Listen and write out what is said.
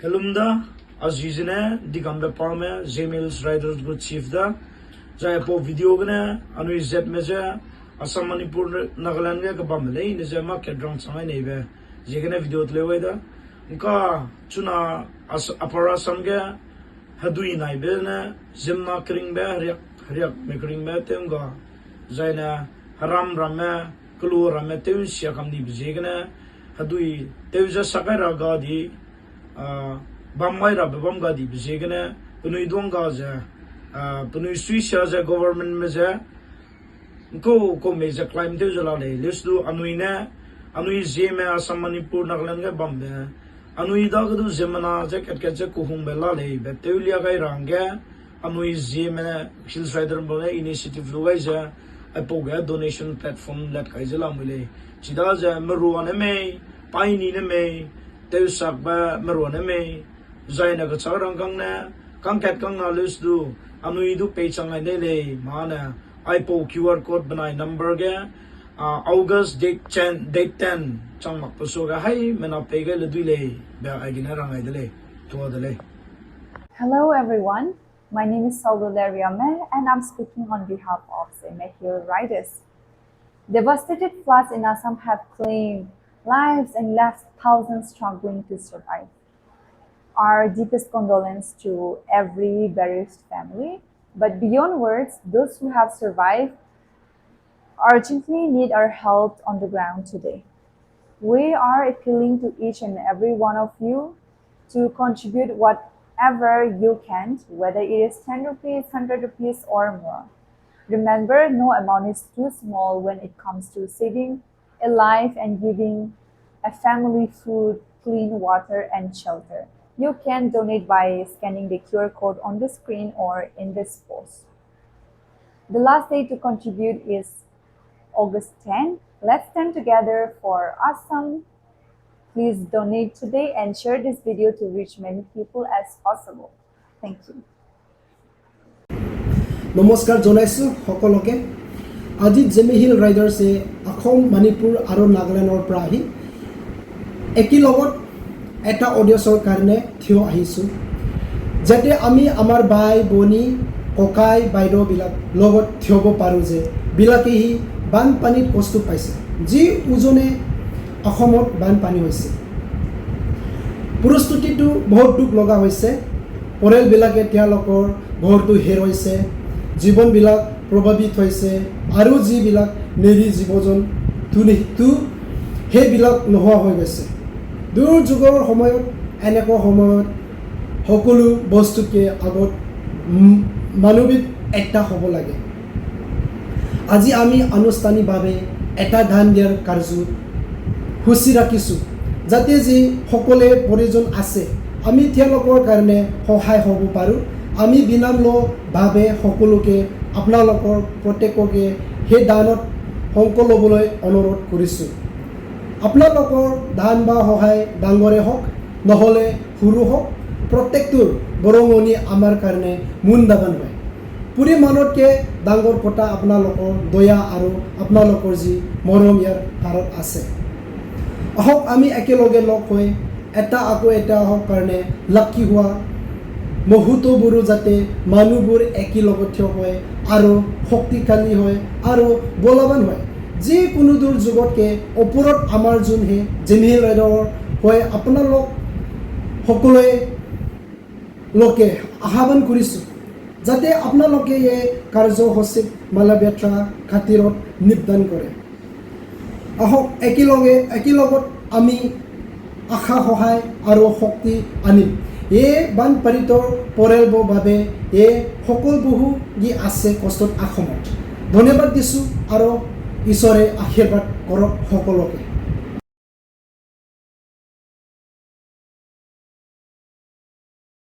Kalumda Azizine Digambe Palme Zemils Riders Good Chief da Jaya po video gane anu izet meja Assam Manipur Nagaland ga kabamle ine jama kedrang sangai nebe jegane video tlewe da unka chuna apara samge hadui naibe na zimna kring be riak mekring be tenga jaina haram rame kulu rame teun sia kamni bijegane hadui teuja sakara gadi bamai ra bam gadi bijegane punui donga ja punui suisa ja government me ja ko meja climb de jala le lestu anui zeme Assam Manipur Nagaland ga bambe anui da gdu zemana ja ket ko humbela le beteulia gai range anui zeme hills rider bole initiative logai ja apoga donation platform lat kai jala mule chida ja meruane me paini ne me teusak ba meruane me zaina ga charang kang na kangket kang na lestu anui du pe changai ne le mana ipo QR code banai number ga August date 10 chang mak paso ga hai mena pe ga ledui le ba agina rangai dele to dele. Hello everyone, my name is Saudulair Riame and I'm speaking on behalf of Zemehil Riders. Devastated floods in Assam have claimed lives and left thousands struggling to survive. Our deepest condolence to every bereaved family, but beyond words, those who have survived urgently need our help on the ground today. We are appealing to each and every one of you to contribute whatever you can, whether it is 10 rupees, 100 rupees or more. Remember, no amount is too small when it comes to saving a life and giving a family food, clean water and shelter. You can donate by scanning the QR code on the screen or in this post. The last day to contribute is August 10. Let's stand together for Assam. Please donate today and share this video to reach many people as possible. Thank you. নমস্কাৰ জনাইছোঁ সকলোকে আজি জেমিহিল ৰাইডাৰ্ছে অসম মণিপুৰ আৰু নাগালেণ্ডৰ পৰা আহি একেলগত এটা অডিঅ'ছৰ কাৰণে থিয় আহিছোঁ যাতে আমি আমাৰ বাই বনি ককাই বাইদেউবিলাক লগত থিয় হ'ব পাৰোঁ যে বিলাকেহি বানপানীত কষ্ট পাইছে যি উজনে অসমত বানপানী হৈছে পৰিস্থিতিটো বহুত দুখ লগা হৈছে পৰিয়ালবিলাকে তেওঁলোকৰ ঘৰটো হেৰুৱাইছে জীৱনবিলাক প্ৰভাৱিত হৈছে আৰু যিবিলাক নেৰি জীৱ-জন্তু সেইবিলাক নোহোৱা হৈ গৈছে দুৰ্যোগৰ সময়ত এনেকুৱা সময়ত সকলো বস্তুকে আগত মানৱিক একটা হ'ব লাগে আজি আমি আনুষ্ঠানিকভাৱে এটা ধান দিয়াৰ কাৰ্যসূচী ৰাখিছোঁ যাতে যি সকলোৱে প্ৰয়োজন আছে আমি তেওঁলোকৰ কাৰণে সহায় হ'ব পাৰোঁ আমি বিনামূলীয়াভাৱে সকলোকে আপোনালোকৰ প্ৰত্যেককে সেই দানত অংশ ল'বলৈ অনুৰোধ কৰিছোঁ আপোনালোকৰ দান বা সহায় ডাঙৰে হওক নহ'লে সৰু হওক প্ৰত্যেকটোৰ বৰঙণি আমাৰ কাৰণে মূল্যৱান হয় পৰিমাণতকৈ ডাঙৰ কথা আপোনালোকৰ দয়া আৰু আপোনালোকৰ যি মৰম ইয়াৰ ভাৰত আছে আহক আমি একেলগে লগ হৈ এটা আকৌ এটা হওক কাৰণে লাকি হোৱা মুহূৰ্তবোৰো যাতে মানুহবোৰ একেলগত থিয় হয় আৰু শক্তিশালী হয় আৰু বলৱান হয় যিকোনো দুৰ্যোগতকৈ ওপৰত আমাৰ যোনহে জেমিহিল ৰাইডাৰৰ হয় আপোনালোক সকলোৱে লোকে আহ্বান কৰিছোঁ যাতে আপোনালোকে এই কাৰ্যসূচীত মালাব্যাত্ৰা খাতিৰত নিবদান কৰে আহক একেলগত আমি আশা সহায় আৰু শক্তি আনিম এই বানপীড়িত পৰিয়ালৰ বাবে এই সকলোবোৰ যি আছে কষ্টত অসমত ধন্যবাদ দিছোঁ আৰু ঈশ্বৰে আশীৰ্বাদ কৰক সকলোকে